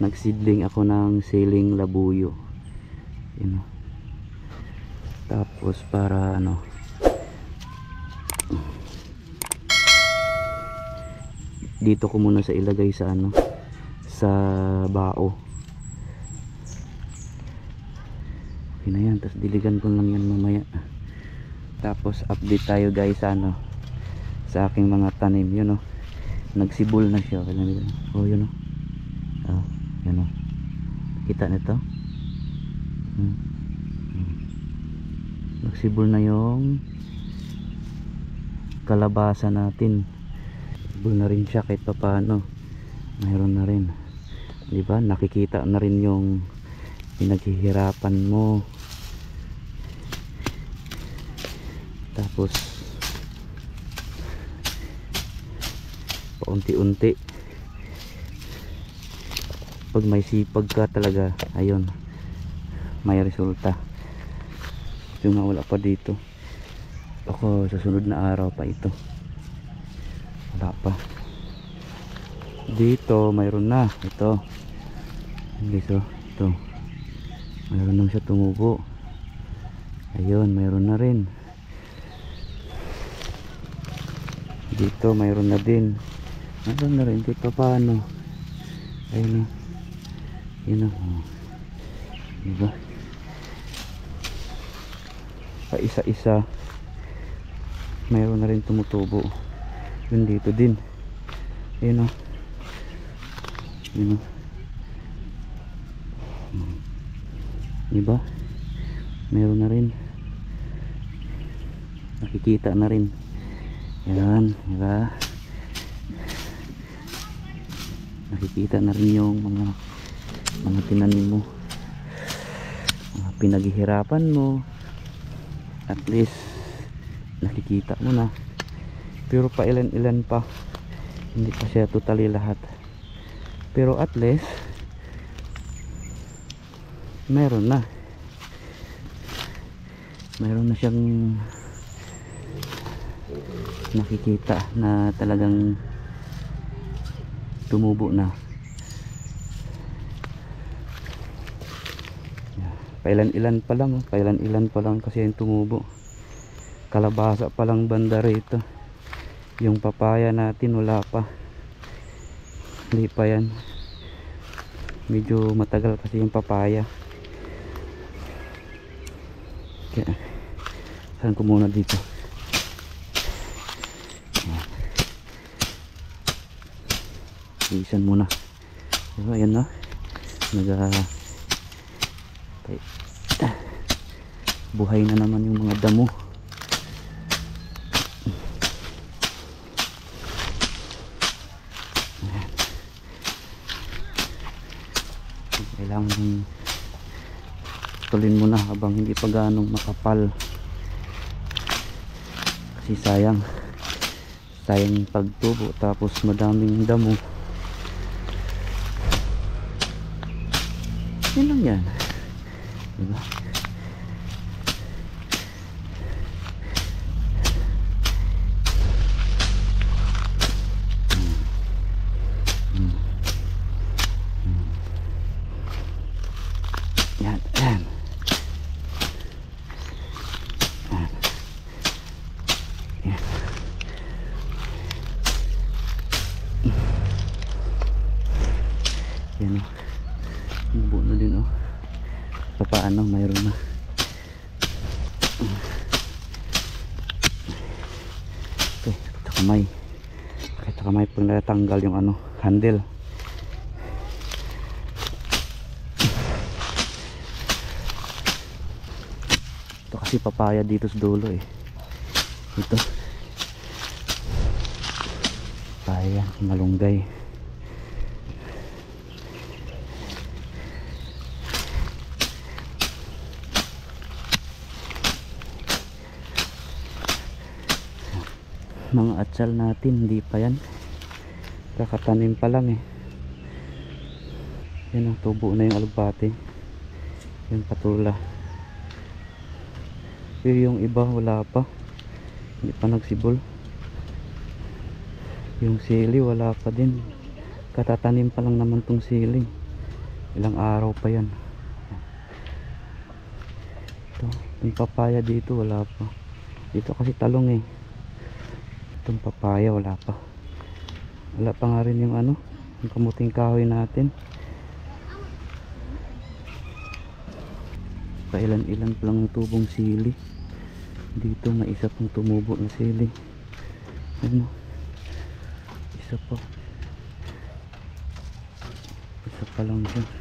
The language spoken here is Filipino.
nagsidling ako ng siling labuyo. Yun. Tapos para ano, dito ko muna sa ilagay sa ano, sa bao. Okay na yan, tapos diligan ko lang yan mamaya. Tapos update tayo guys sa ano, sa aking mga tanim. Yun o, nagsibol na siya. Oh yun o, oh, yun o, kita nito. Nagsibol na yung kalabasa natin. Sibol na rin siya kahit pa paano. Mayroon na rin, diba? Nakikita na rin yung pinaghihirapan mo. Tapos paunti-unti, pag may sipag ka talaga, ayun, may resulta. Yung nga wala pa dito. Ako sa sunod na araw pa ito. Wala pa. Dito mayroon na. Ito. Dito. Ito. Mayroon na siya tumubo. Ayun, mayroon na rin. Dito mayroon na din. Mayroon na rin. Dito paano? Ayun o. Ayun o. Diba? Pa isa-isa mayroon na rin tumutubo. Yun dito din. Ayun o. Ayun o. Diba? Mayroon na rin. Nakikita na rin. Yan, diba? Nakikita na rin yung mga tinanim mo, mga pinaghihirapan mo. At least nakikita mo na. Pero pa ilan-ilan pa, hindi pa siya totally lahat. Pero at least meron na siyang nakikita na talagang tumubo na. Pailan-ilan pa lang, pailan-ilan pa lang kasi yung tumubo. Kalabasa pa lang banda rito. Yung papaya natin wala pa. Hindi pa yan. Medyo matagal kasi yung papaya. Kaya, saan ko muna dito? Isan muna. So, ayan na. Buhay na naman yung mga damo. Kailangan tulin mo na habang hindi pa ganong makapal. Kasi sayang pagtubo tapos madaming damo. Yan lang yan, diba? Yan, yan. Yan. Yan o. Buo na din o. So paano, mayroon na. Okay, ito kamay. Ito kamay pag natanggal yung ano, handle. Ito kasi papaya dito sa dulo eh. Ito. Papaya, malunggay. Mga atsal natin hindi pa yan, kakatanim pa lang eh. Yan ang tubo na yung alugbate, yung patula. Pero yung iba wala pa, hindi pa nagsibol. Yung sili wala pa din, katatanim pa lang naman tong sili. Ilang araw pa yan. Ito, yung papaya dito wala pa. Dito kasi talong eh. Itong papaya wala pa. Wala pa nga rin yung ano, yung kamuting kahoy natin. Pailan-ilan pa lang tubong sili. Dito may isa pang tumubo na sili. Ano? Isa pa. Isa pa lang siya.